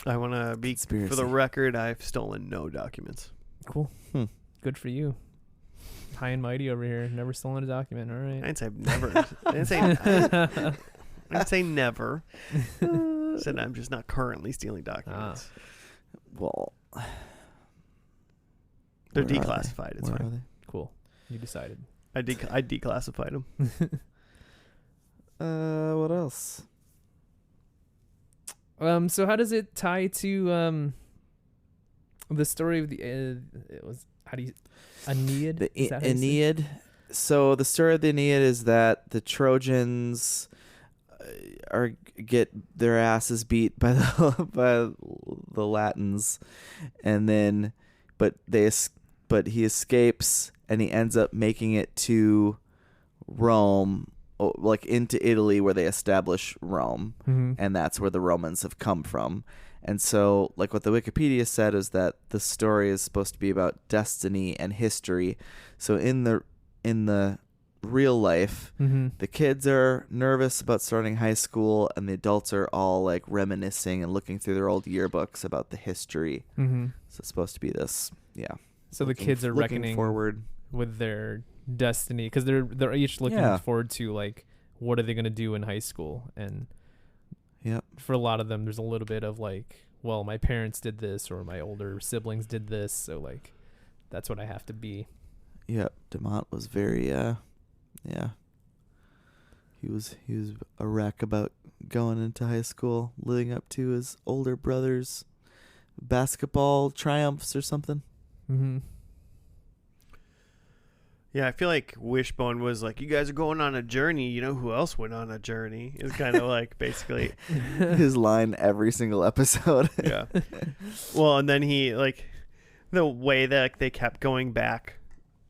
I want to be, Conspiracy. for the record, I've stolen no documents. Cool. Good for you. High and mighty over here. Never stolen a document. All right. I didn't say never. I didn't say never. I said I'm just not currently stealing documents. Well, They're where are declassified. they? It's Where fine. are they? Cool. You decided. I declassified them. What else? So how does it tie to the story of the Aeneid? The Is that how you say it? Aeneid. So the story of the Aeneid is that the Trojans get their asses beat by the Latins, and then but he escapes and he ends up making it to Rome, into Italy, where they establish Rome, and that's where the Romans have come from. And so, what the Wikipedia said is that the story is supposed to be about destiny and history. So in the real life, the kids are nervous about starting high school, and the adults are all reminiscing and looking through their old yearbooks about the history. So it's supposed to be this, yeah. So the kids are looking reckoning forward with their destiny, because they're each looking forward to like what are they going to do in high school, and for a lot of them there's a little bit of like, well, my parents did this or my older siblings did this, so like that's what I have to be. Demont was very he was a wreck about going into high school, living up to his older brother's basketball triumphs or something. Yeah, I feel like Wishbone was like, you guys are going on a journey. You know who else went on a journey? It's kind of like basically his line every single episode. Yeah. Well, and then he like the way that they kept going back,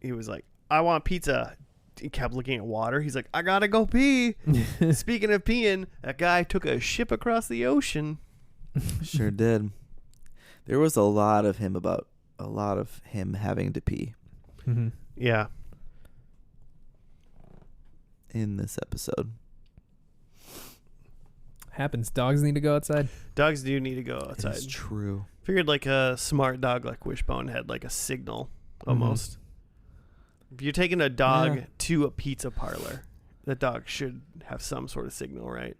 he was like, I want pizza. He kept looking at water. He's like, I gotta go pee. Speaking of peeing, that guy took a ship across the ocean. Sure did. There was a lot of him having to pee. Yeah. In this episode. Happens. Dogs need to go outside. Dogs do need to go outside. It's true. Figured like a smart dog like Wishbone had like a signal almost. If you're taking a dog to a pizza parlor, the dog should have some sort of signal, right?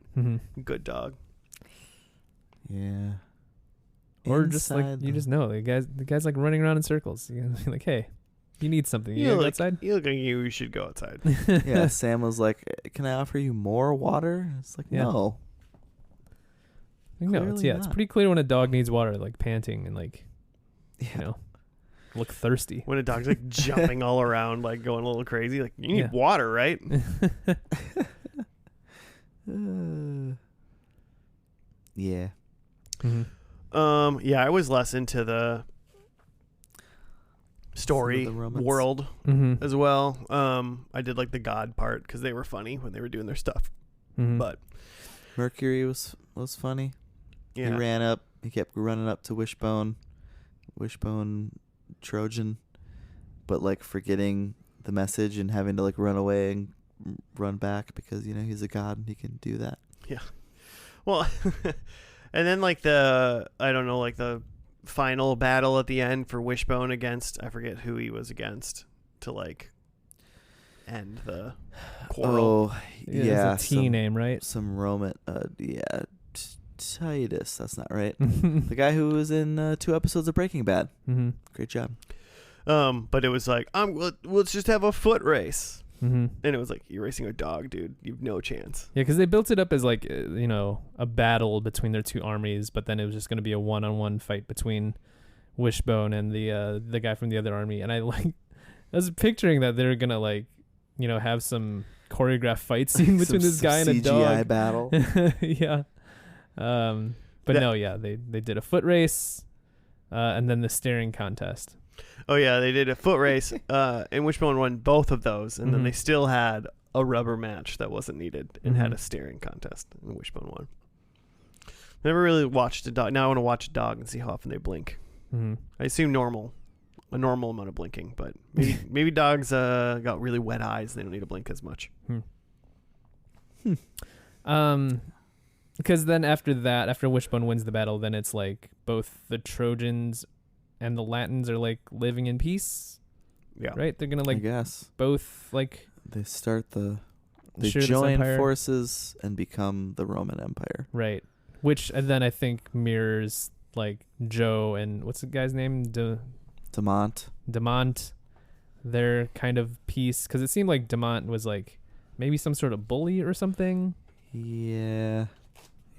Good dog. Yeah. Or just like you just know the guy's like running around in circles. You're like, hey, you need something. You go outside. You look like you should go outside. Yeah. Sam was like, "Can I offer you more water?" It's like, no. No, it's pretty clear when a dog needs water, like panting and like, you know, look thirsty. When a dog's like jumping all around, like going a little crazy, like you need water, right? Yeah. Yeah, I was less into the story world as well. I did like the god part because they were funny when they were doing their stuff. But Mercury was funny. Yeah. He kept running up to Wishbone Trojan, but like forgetting the message and having to like run away and run back because, you know, he's a god and he can do that. Yeah. Well, and then like the final battle at the end for Wishbone against, I forget who he was against to like end the quarrel. Oh, yeah. It's a T name, right? Some Roman, Titus. That's not right. The guy who was in 2 episodes of Breaking Bad. Great job. But it was like, let's just have a foot race. And it was like, you're racing a dog, dude. You've no chance. Yeah, because they built it up as like, you know, a battle between their two armies, but then it was just going to be a one-on-one fight between Wishbone and the guy from the other army. And I was picturing that they're going to like, you know, have some choreographed fight scene between this guy and a dog. CGI battle. Yeah. They did a foot race, and then the staring contest. Oh yeah, they did a foot race, and Wishbone won both of those, and then they still had a rubber match that wasn't needed and had a staring contest, and Wishbone won. Never really watched a dog. Now I want to watch a dog and see how often they blink. I assume a normal amount of blinking, but maybe dogs got really wet eyes. They don't need to blink as much. Because then after Wishbone wins the battle, then it's like both the Trojans and the Latins are like living in peace. Yeah. Right? They're gonna like, I guess, both like they join forces and become the Roman Empire. Right. Which and then I think mirrors like Joe and what's the guy's name? Demont. Their kind of peace, because it seemed like Demont was like maybe some sort of bully or something. Yeah.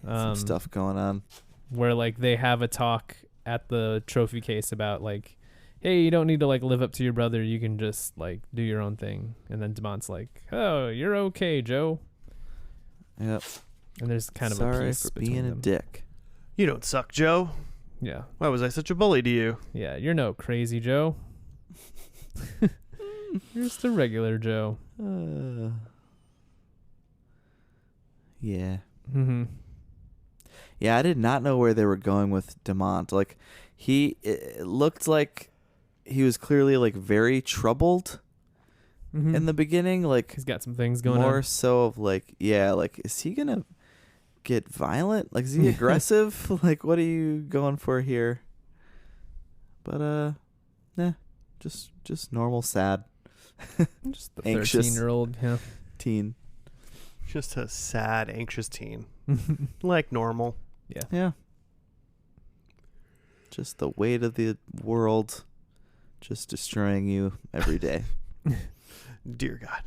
Some stuff going on where like they have a talk at the trophy case about like, hey, you don't need to like live up to your brother, you can just like do your own thing. And then Demont's like, oh, you're okay, Joe. Yep. And there's kind of sorry a peace for being a dick. You don't suck, Joe. Yeah. Why was I such a bully to you? Yeah, you're no crazy Joe. You're just a regular Joe. Yeah. Yeah, I did not know where they were going with Demont. Like, it looked like he was clearly like very troubled in the beginning. Like, he's got some things going on. More so of like, like, is he gonna get violent? Like, is he aggressive? Like, what are you going for here? But just normal sad. Just the Anxious. 13-year-old. Yeah. teen. Just a sad, anxious teen. Like normal. Yeah. Just the weight of the world just destroying you every day. Dear God.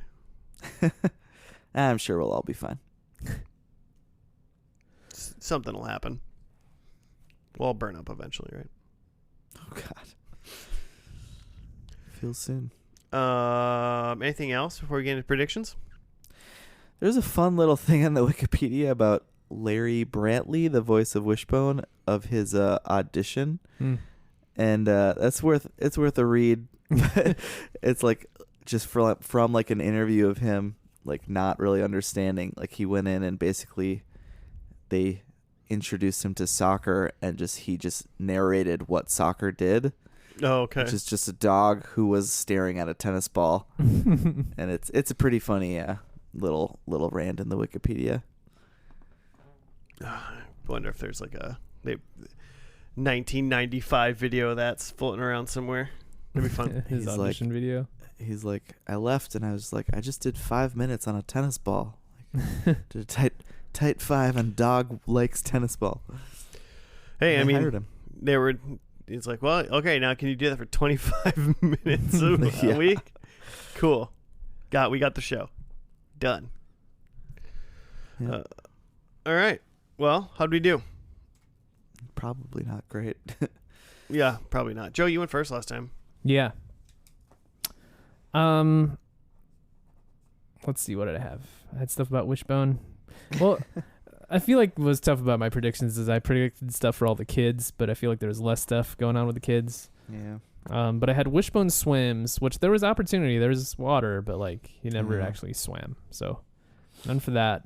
I'm sure we'll all be fine. Something will happen. We'll all burn up eventually, right? Oh, God. Feel soon. Anything else before we get into predictions? There's a fun little thing on the Wikipedia about Larry Brantley, the voice of Wishbone, of his audition. And it's worth a read. It's like just from like an interview of him like not really understanding. Like he went in and basically they introduced him to soccer and he just narrated what soccer did. Oh, okay. Which is just a dog who was staring at a tennis ball. And it's a pretty funny little rant in the Wikipedia. I wonder if there's like a 1995 video that's floating around somewhere. That'd be fun. His He's audition video. He's like, I left and I was like, I just did 5 minutes on a tennis ball. Like, did a tight 5 on dog likes tennis ball. Hey, And I mean, hired him. He's like, well, okay, now can you do that for 25 minutes a Yeah. week? Cool. We got the show. Done. Yeah. All right. Well, how'd we do? Probably not great. Yeah, probably not. Joe, you went first last time. Yeah. Let's see, what did I have? I had stuff about Wishbone. Well, I feel like what was tough about my predictions is I predicted stuff for all the kids, but I feel like there was less stuff going on with the kids. Yeah. But I had Wishbone swims, which there was opportunity. There was water, but like he never actually swam. So none for that.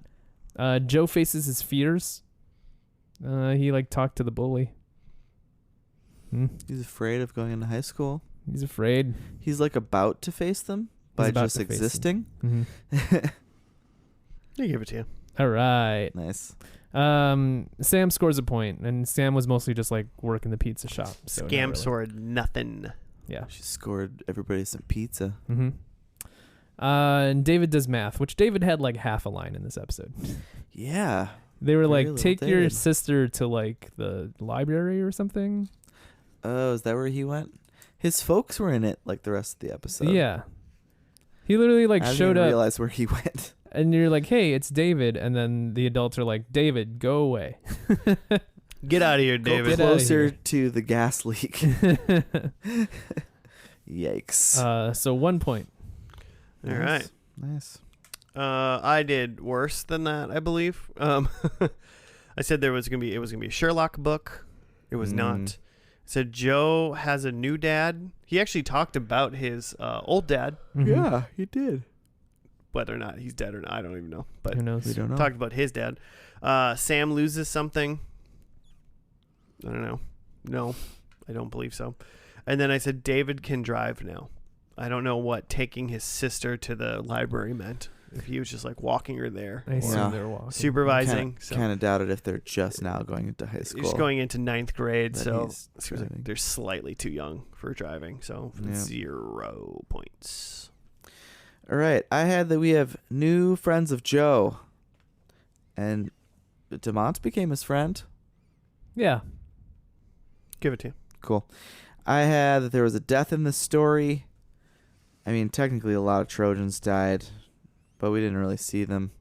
Joe faces his fears. He like talked to the bully. He's afraid of going into high school. He's afraid. He's like about to face them by about just to face existing. I give it to you. All right. Nice. Sam scores a point, and Sam was mostly just like working the pizza shop. So not Scam really. sword, nothing. Yeah. She scored everybody some pizza. And David does math, which David had like half a line in this episode. Yeah. They were Very like, little take your David. sister to like the library or something. Oh, is that where he went? His folks were in it like the rest of the episode. Yeah. He literally like I didn't showed even up, realize where he went. and you're like, hey, it's David. And then the adults are like, David, go away. Get out of here, Go David. Get outta closer here. to the gas leak. Yikes. So 1 point. All right. Nice. I did worse than that, I believe. I said it was gonna be a Sherlock book. It was not. I said Joe has a new dad. He actually talked about his old dad, Yeah, he did. whether or not he's dead or not, I don't even know. But Who knows? We don't know. talked about his dad. Sam loses something. I don't know. No, I don't believe so. And then I said David can drive now. I don't know what taking his sister to the library meant. If he was just like walking her there, I assume Yeah. they were walking. supervising. Kind of doubted if they're just now going into high school. He's going into 9th grade, that so he's it seems like driving. they're slightly too young for driving. So Yeah. 0 points. All right. I had that we have new friends of Joe. And DeMont became his friend. Yeah. Give it to you. Cool. I had that there was a death in the story. I mean, technically a lot of Trojans died, but we didn't really see them.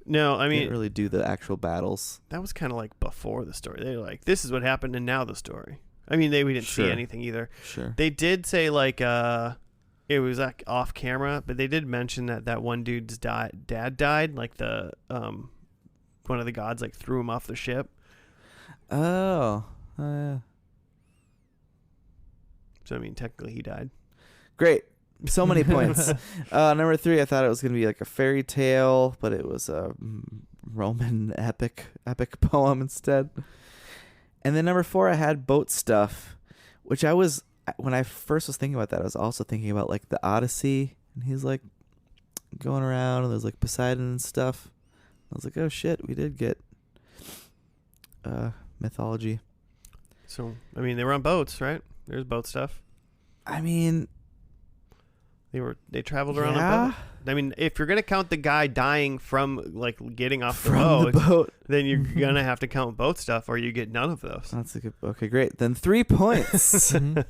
No, I We mean didn't really do the actual battles. that was kind of like before the story. They were like, this is what happened, and now the story. I mean, we didn't see Sure. anything either. Sure. They did say like it was like off camera, but they did mention that one dude's dad died. Like the one of the gods like threw him off the ship. Oh, yeah. So I mean, technically he died. Great. So many points. Number 3, I thought it was going to be like a fairy tale, but it was a Roman epic poem instead. And then number 4, I had boat stuff, which when I first was thinking about that, I was also thinking about like the Odyssey, and he's like going around, and there's like Poseidon and stuff. I was like, oh shit, we did get mythology. So I mean, they were on boats, right? There's boat stuff. I mean, They traveled around Yeah. a boat. I mean, if you're gonna count the guy dying from like getting off the From the boat, boat. then you're gonna have to count boat stuff, or you get none of those. That's a good. Okay, great. Then 3 points. Mhm.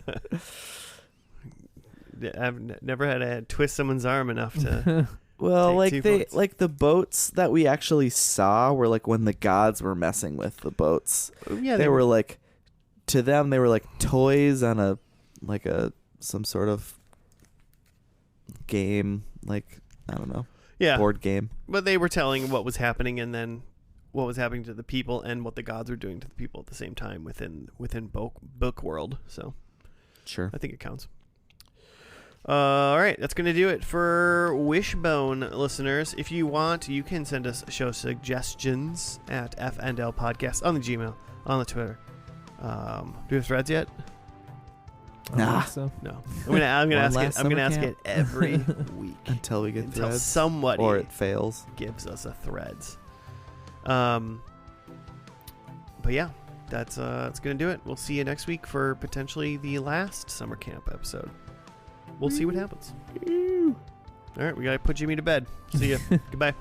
I've never had to twist someone's arm enough to. Well, Take like 2 they points. like the boats that we actually saw were like when the gods were messing with the boats. Yeah, They were like, to them they were like toys on a some sort of game, like I don't know, yeah, board game. but they were telling what was happening, and then what was happening to the people, and what the gods were doing to the people at the same time within book world. So Sure. I think it counts. All right, that's going to do it for Wishbone, listeners. If you want, you can send us show suggestions at FNL Podcast on the Gmail, on the Twitter. Do we have threads yet? I don't Nah. think so. No. I'm gonna One ask it. last I'm gonna summer ask camp. it every week Until we get until threads, somebody or it fails. gives us a threads. But yeah, that's gonna do it. We'll see you next week for potentially the last summer camp episode. We'll see what happens. All right, we gotta put Jimmy to bed. See ya. Goodbye.